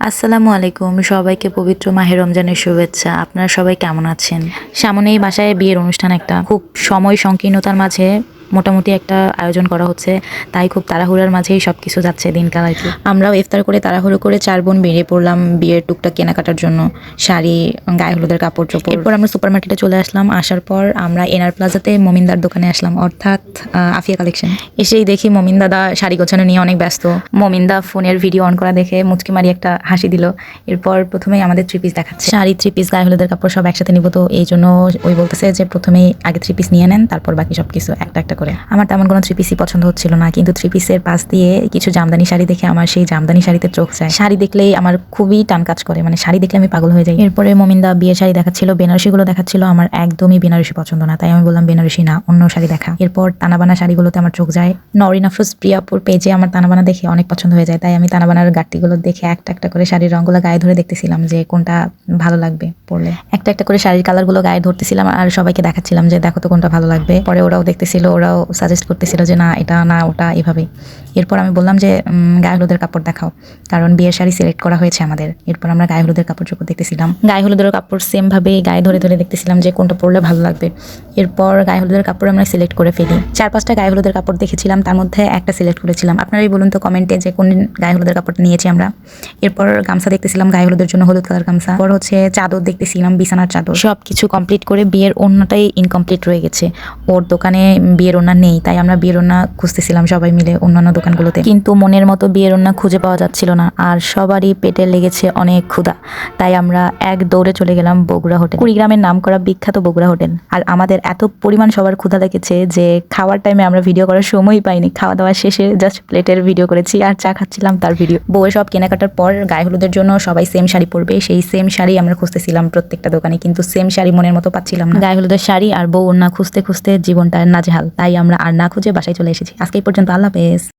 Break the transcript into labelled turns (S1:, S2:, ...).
S1: আসসালামু আলাইকুম, সবাইকে পবিত্র মাহে রমজানের শুভেচ্ছা। আপনারা সবাই কেমন আছেন? সামনেই বাসায় বিয়ের অনুষ্ঠান, একটা খুব সময় সংকীর্ণতার মাঝে মোটামুটি একটা আয়োজন করা হচ্ছে, তাই খুব তাড়াহুড়ার মাঝেই সবকিছু যাচ্ছে দিনকাল আর কি। আমরাও ইফতার করে তাড়াহুড়ো করে 4 বোন বেরিয়ে পড়লাম বিয়ের টুকটাক কেনাকাটার জন্য, শাড়ি, গায়ে হলুদের কাপড় চোপড়। এরপর আমরা সুপার মার্কেটে চলে আসলাম। আসার পর আমরা এনআর প্লাজাতে মমিনদার দোকানে আসলাম, অর্থাৎ আফিয়া কালেকশন। এসেই দেখি মমিন দাদা শাড়ি গোছানো নিয়ে অনেক ব্যস্ত। মমিনদা ফোনের ভিডিও অন করা দেখে মুচকি মারি একটা হাসি দিল। এরপর প্রথমেই আমাদের 3 পিস দেখাচ্ছে, শাড়ি, 3 পিস, গায়ে হলুদের কাপড় সব একসাথে নিব, তো এই জন্য ওই বলতেছে যে প্রথমেই আগে 3 পিস নিয়ে নেন, তারপর বাকি সবকিছু একটা একটা করে। আমার তেমন কোনো 3 পিসই পছন্দ হচ্ছিল না, কিন্তু 3 পিসের পাশ দিয়ে কিছু জামদানি শাড়ি দেখে আমার সেই জামদানি শাড়িতে চোখ যায়। শাড়ি দেখলেই আমার খুবই টান কাজ করে, মানে শাড়ি দেখলে আমি পাগল হয়ে যাই। এরপরে মমিনদা বিয়ের শাড়ি দেখাচ্ছিল, বেনারসিগুলো দেখাচ্ছিল। আমার একদমই বেনারসি পছন্দ না, তাই আমি বললাম বেনারসি না, অন্য শাড়ি দেখা। এরপর তানাবানা শাড়িগুলোতে আমার চোখ যায়। নরিন আফরোজ প্রিয়াপুর পেজে আমার তানাবানা দেখে অনেক পছন্দ হয়ে যায়, তাই আমি তানাবানার গাঁটটিগুলো দেখে একটা একটা করে শাড়ির রঙগুলো গায়ে ধরে দেখতেছিলাম যে কোনটা ভালো লাগবে পরলে। একটা একটা করে শাড়ির কালারগুলো গায়ে ধরতেছিলাম আর সবাইকে দেখাচ্ছিলাম যে দেখো তো কোনটা ভালো লাগবে। পরে ওরাও দেখতেছিল, ওরাও সাজেস্ট করতেছিল যে না এটা না ওটা, এভাবে। এরপর আমি বললাম যে গায়ে হলুদের কাপড় দেখাও, কারণ বিয়ের শাড়ি সিলেক্ট করা হয়েছে আমাদের। এরপর আমরা গায়ে হলুদের কাপড় চোপড় দেখতেছিলাম, গায়ে হলুদের কাপড় সেম ভাবে গায়ে ধরে ধরে দেখতেছিলাম যে কোনটা পরলে ভালো লাগবে। এরপর গায়ে হলুদের কাপড় আমরা সিলেক্ট করে ফেলি। 4-5টা গায়ে হলুদের কাপড় দেখেছিলাম, তার মধ্যে একটা সিলেক্ট করেছিলাম। আপনারাই বলুন তো কমেন্টে যে কোন গায়ে হলুদের কাপড়টা নিয়েছি আমরা। এরপর গামছা দেখতেছিলাম, গায়ে হলুদের জন্য হলুদ কালার গামছা। পর হচ্ছে চাদর দেখতেছিলাম, বিছানার চাদর। সবকিছু কমপ্লিট করে বিয়ের ওড়নাটাই ইনকমপ্লিট রয়ে গেছে। ওর দোকানে বিয়ের ওড়না নেই, তাই আমরা বিয়ের ওড়না খুঁজতেছিলাম সবাই মিলে অন্যান্য দোকানগুলোতে, কিন্তু মনের মতো বিয়ের ওড়না খুঁজে পাওয়া যাচ্ছিল না। আর সবারই পেটে লেগেছে অনেক ক্ষুধা, তাই আমরা এক দৌড়ে চলে গেলাম বগুড়া হোটেল, কুড়িগ্রামের নাম করা বিখ্যাত বগুড়া হোটেল। আর আমাদের এত পরিমাণ সবার ক্ষুধা লেগেছে যে খাওয়ার টাইমে আমরা ভিডিও করার সময়ই পাইনি। খাওয়া দাওয়া শেষে জাস্ট প্লেটের ভিডিও করেছি আর চা খাচ্ছিলাম তার ভিডিও। বউয়ের সব কেনাকাটার পর গায়ে হলুদের জন্য সবাই সেম শাড়ি পরবে, সেই সেম শাড়ি আমরা খুঁজতেছিলাম প্রত্যেকটা দোকানে, কিন্তু সেম শাড়ি মনের মতো পাচ্ছিলাম না। গায়ে হলুদের শাড়ি আর বউ ওড়না খুঁজতে খুঁজতে জীবনটা নাজেহাল, তাই আমরা আর না খুঁজে বাসায় চলে এসেছি। আজকে এই পর্যন্ত, আল্লাহ হাফেজ।